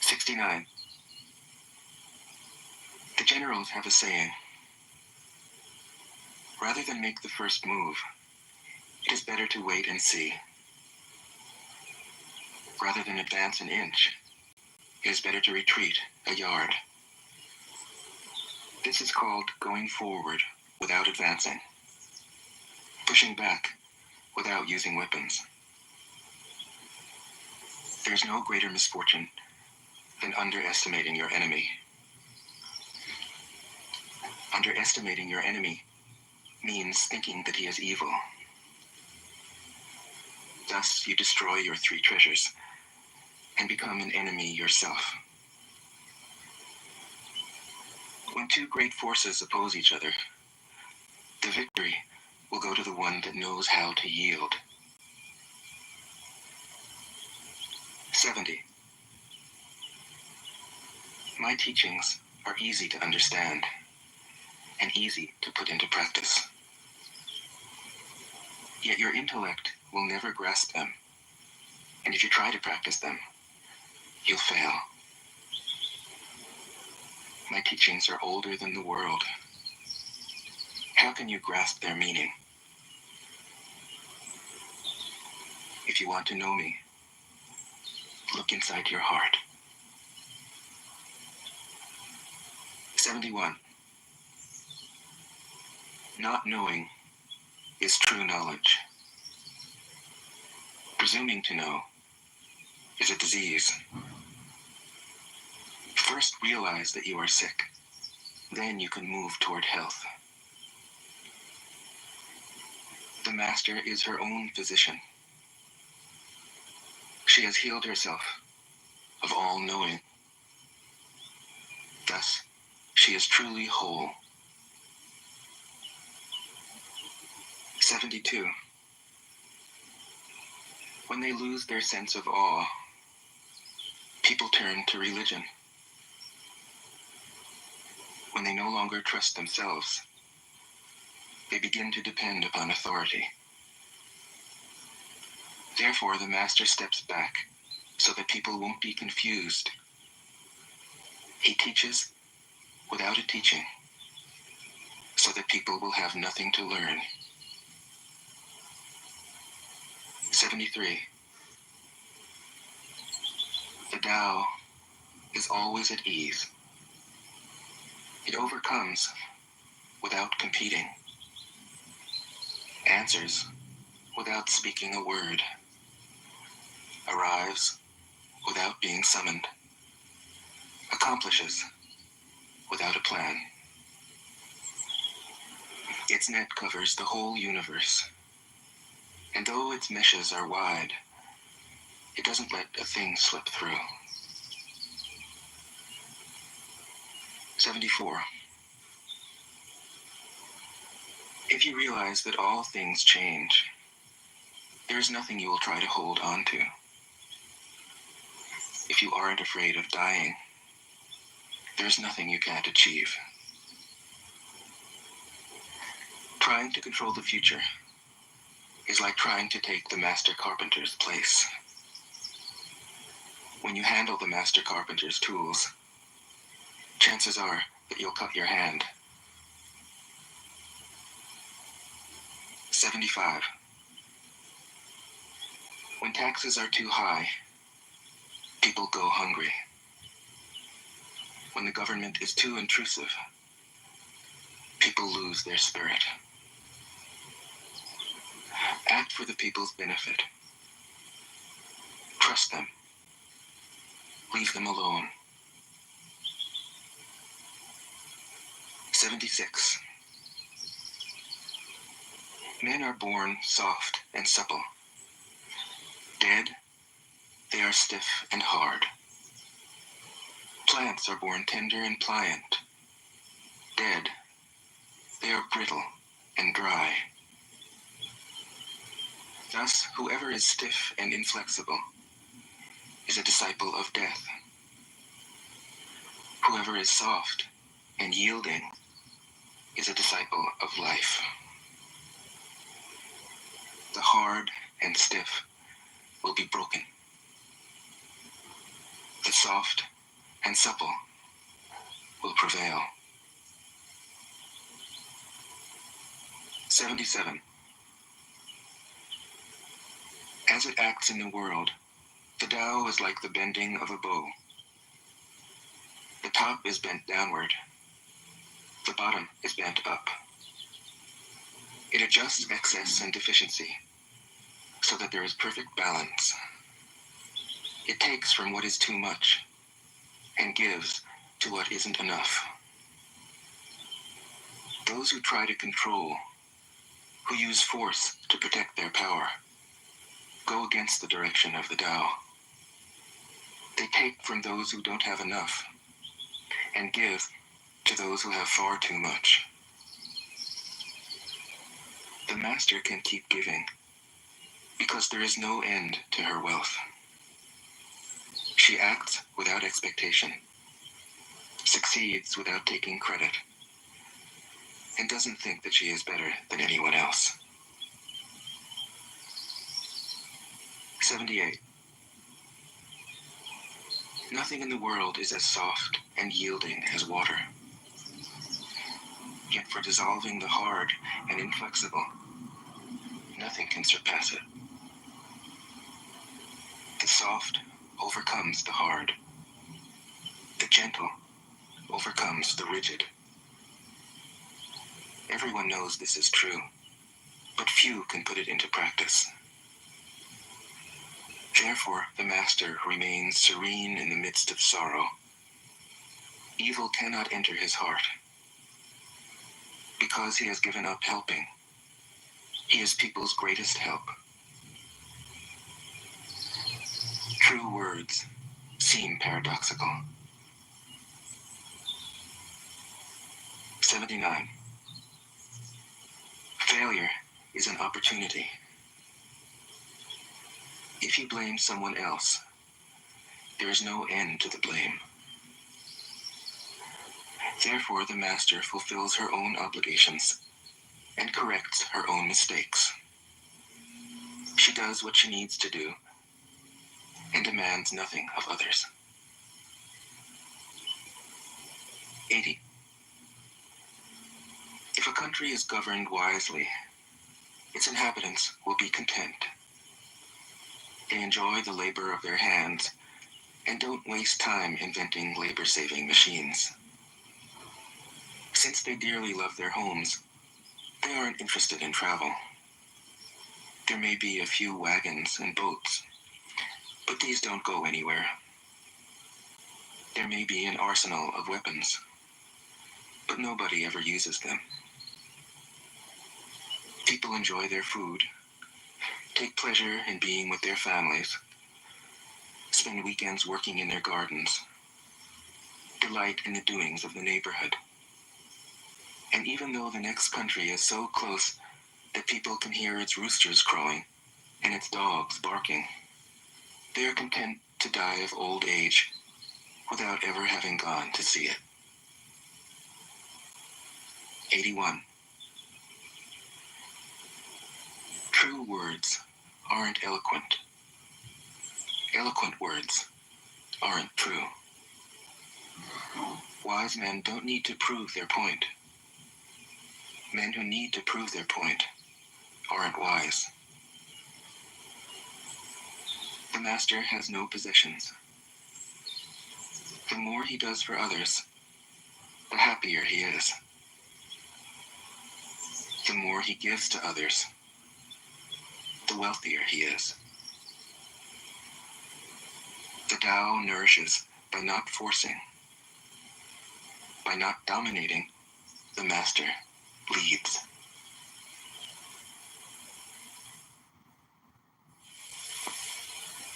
69. The generals have a saying: rather than make the first move, it is better to wait and see. Rather than advance an inch, it is better to retreat a yard. This is called going forward without advancing, pushing back without using weapons. There's no greater misfortune than underestimating your enemy. Underestimating your enemy means thinking that he is evil. Thus, you destroy your 3 treasures and become an enemy yourself. When 2 great forces oppose each other, the victory will go to the one that knows how to yield. 70. My teachings are easy to understand and easy to put into practice. Yet your intellect will never grasp them, and if you try to practice them, you'll fail. My teachings are older than the world. How can you grasp their meaning? If you want to know me, look inside your heart. 71. Not knowing is true knowledge. Presuming to know is a disease. First realize that you are sick. Then you can move toward health. The master is her own physician. She has healed herself of all knowing. Thus, she is truly whole. 72. When they lose their sense of awe, people turn to religion. When they no longer trust themselves, they begin to depend upon authority. Therefore, the master steps back so that people won't be confused. He teaches without a teaching, so that people will have nothing to learn. 73. The Tao is always at ease. It overcomes without competing, answers without speaking a word, arrives without being summoned, accomplishes without a plan. Its net covers the whole universe, and though its meshes are wide, it doesn't let a thing slip through. 74. If you realize that all things change, there is nothing you will try to hold on to. If you aren't afraid of dying, there is nothing you can't achieve. Trying to control the future is like trying to take the master carpenter's place. When you handle the master carpenter's tools, chances are that you'll cut your hand. 75. When taxes are too high, people go hungry. When the government is too intrusive, people lose their spirit. Act for the people's benefit. Trust them. Leave them alone. 76. Men are born soft and supple. Dead, they are stiff and hard. Plants are born tender and pliant. Dead, they are brittle and dry. Thus, whoever is stiff and inflexible is a disciple of death. Whoever is soft and yielding is a disciple of life. The hard and stiff will be broken. The soft and supple will prevail. 77. As it acts in the world, the Tao is like the bending of a bow. The top is bent downward. The bottom is bent up. It adjusts excess and deficiency so that there is perfect balance. It takes from what is too much and gives to what isn't enough. Those who try to control, who use force to protect their power, go against the direction of the Tao. They take from those who don't have enough and give to those who have far too much. The master can keep giving because there is no end to her wealth. She acts without expectation, succeeds without taking credit, and doesn't think that she is better than anyone else. 78. Nothing in the world is as soft and yielding as water. Yet for dissolving the hard and inflexible, nothing can surpass it. The soft overcomes the hard. The gentle overcomes the rigid. Everyone knows this is true, but few can put it into practice. Therefore, the master remains serene in the midst of sorrow. Evil cannot enter his heart. Because he has given up helping, he is people's greatest help. True words seem paradoxical. 79. Failure is an opportunity. If you blame someone else, there is no end to the blame. Therefore, the master fulfills her own obligations and corrects her own mistakes. She does what she needs to do and demands nothing of others. 80. If a country is governed wisely, its inhabitants will be content. They enjoy the labor of their hands and don't waste time inventing labor-saving machines. Since they dearly love their homes, they aren't interested in travel. There may be a few wagons and boats, but these don't go anywhere. There may be an arsenal of weapons, but nobody ever uses them. People enjoy their food, take pleasure in being with their families, spend weekends working in their gardens, delight in the doings of the neighborhood. And even though the next country is so close that people can hear its roosters crowing and its dogs barking, they are content to die of old age without ever having gone to see it. 81. True words aren't eloquent. Eloquent words aren't true. Wise men don't need to prove their point. Men who need to prove their point aren't wise. The master has no possessions. The more he does for others, the happier he is. The more he gives to others, the wealthier he is. The Tao nourishes by not forcing. By not dominating, the master leads.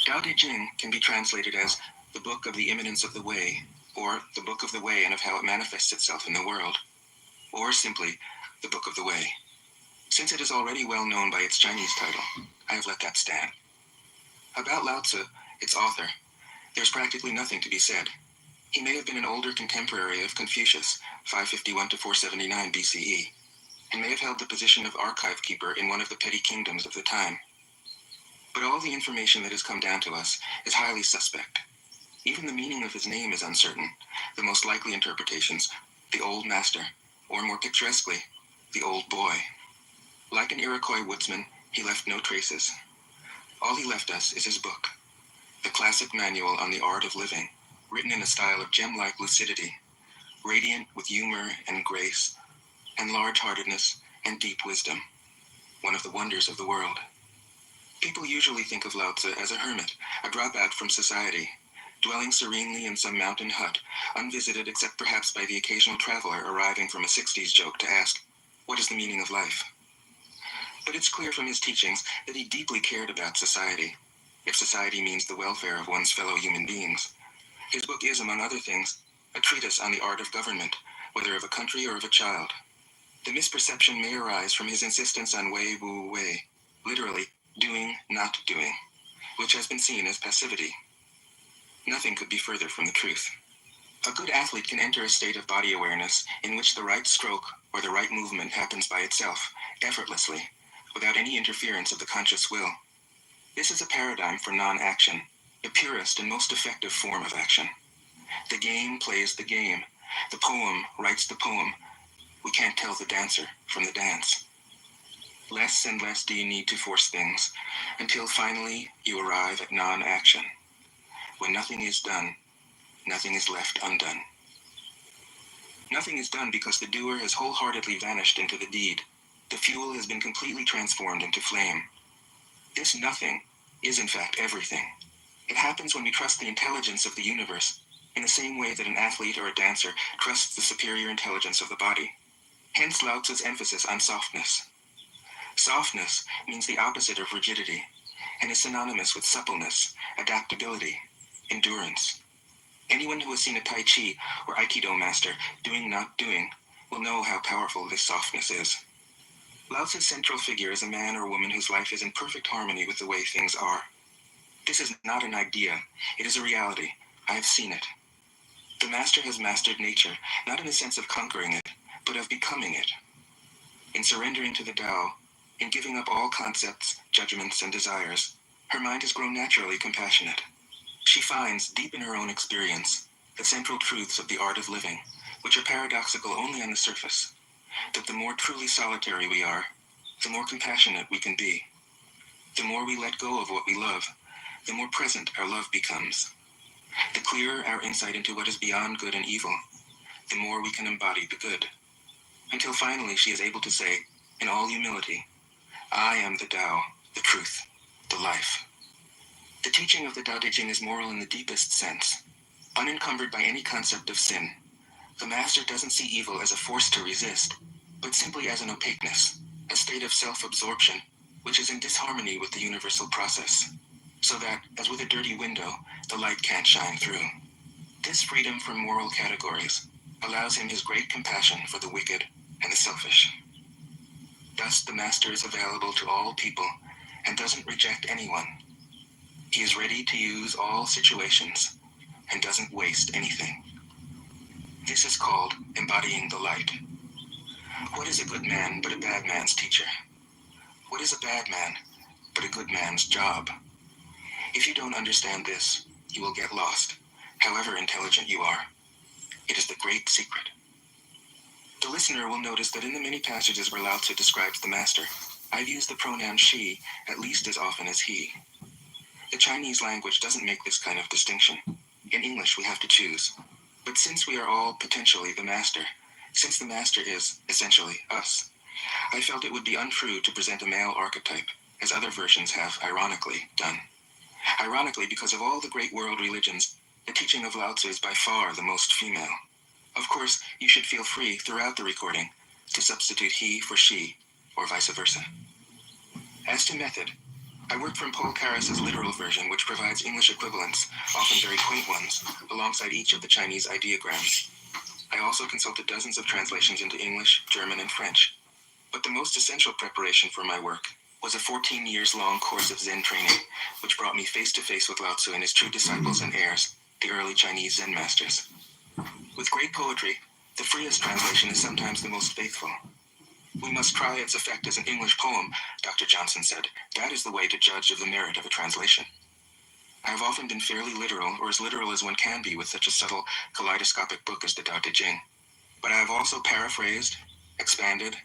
Tao Te Ching can be translated as the book of the immanence of the way, or the book of the way and of how it manifests itself in the world, or simply the book of the way. Since it is already well known by its Chinese title, I have let that stand. About Lao Tzu, its author, there's practically nothing to be said. He may have been an older contemporary of Confucius, 551 to 479 BCE, and may have held the position of archive keeper in one of the petty kingdoms of the time. But all the information that has come down to us is highly suspect. Even the meaning of his name is uncertain. The most likely interpretations, the Old Master, or more picturesquely, the Old Boy. Like an Iroquois woodsman, he left no traces. All he left us is his book, the classic manual on the art of living, written in a style of gem-like lucidity, radiant with humor and grace, and large-heartedness and deep wisdom, one of the wonders of the world. People usually think of Lao Tzu as a hermit, a dropout from society, dwelling serenely in some mountain hut, unvisited except perhaps by the occasional traveler arriving from a 60s joke to ask, what is the meaning of life? But it's clear from his teachings that he deeply cared about society, if society means the welfare of one's fellow human beings. His book is, among other things, a treatise on the art of government, whether of a country or of a child. The misperception may arise from his insistence on wei wu wei, literally, doing, not doing, which has been seen as passivity. Nothing could be further from the truth. A good athlete can enter a state of body awareness in which the right stroke or the right movement happens by itself, effortlessly, without any interference of the conscious will. This is a paradigm for non-action, the purest and most effective form of action. The game plays the game. The poem writes the poem. We can't tell the dancer from the dance. Less and less do you need to force things, until finally you arrive at non-action. When nothing is done, nothing is left undone. Nothing is done because the doer has wholeheartedly vanished into the deed. The fuel has been completely transformed into flame. This nothing is in fact everything. It happens when we trust the intelligence of the universe, in the same way that an athlete or a dancer trusts the superior intelligence of the body. Hence Lao Tzu's emphasis on softness. Softness means the opposite of rigidity, and is synonymous with suppleness, adaptability, endurance. Anyone who has seen a Tai Chi or Aikido master doing not doing will know how powerful this softness is. Lao Tzu's central figure is a man or woman whose life is in perfect harmony with the way things are. This is not an idea, it is a reality. I have seen it. The master has mastered nature, not in the sense of conquering it, but of becoming it. In surrendering to the Tao, in giving up all concepts, judgments, and desires, her mind has grown naturally compassionate. She finds, deep in her own experience, the central truths of the art of living, which are paradoxical only on the surface, that the more truly solitary we are, the more compassionate we can be. The more we let go of what we love, the more present our love becomes. The clearer our insight into what is beyond good and evil, the more we can embody the good. Until finally she is able to say, in all humility, I am the Tao, the truth, the life. The teaching of the Tao Te Ching is moral in the deepest sense, unencumbered by any concept of sin. The master doesn't see evil as a force to resist, but simply as an opaqueness, a state of self-absorption, which is in disharmony with the universal process, so that, as with a dirty window, the light can't shine through. This freedom from moral categories allows him his great compassion for the wicked and the selfish. Thus, the master is available to all people and doesn't reject anyone. He is ready to use all situations and doesn't waste anything. This is called embodying the light. What is a good man but a bad man's teacher? What is is a bad man, but a good man's job? If you don't understand this, you will get lost, however intelligent you are. It is the great secret. The listener will notice that in the many passages where Lao Tzu describes the master, I've used the pronoun she at least as often as he. The Chinese language doesn't make this kind of distinction. In English, we have to choose. But since we are all potentially the master, since the master is, essentially, us, I felt it would be untrue to present a male archetype, as other versions have, ironically, done. Ironically, because of all the great world religions, the teaching of Lao Tzu is by far the most female. Of course, you should feel free throughout the recording to substitute he for she, or vice versa. As to method, I worked from Paul Karas's literal version, which provides English equivalents, often very quaint ones, alongside each of the Chinese ideograms. I also consulted dozens of translations into English, German, and French. But the most essential preparation for my work was a 14 years long course of Zen training, which brought me face to face with Lao Tzu and his true disciples and heirs, the early Chinese Zen masters. With great poetry, the freest translation is sometimes the most faithful. We must try its effect as an English poem, Dr. Johnson said. That is the way to judge of the merit of a translation. I have often been fairly literal, or as literal as one can be with such a subtle, kaleidoscopic book as the Tao Te Ching. But I have also paraphrased, expanded,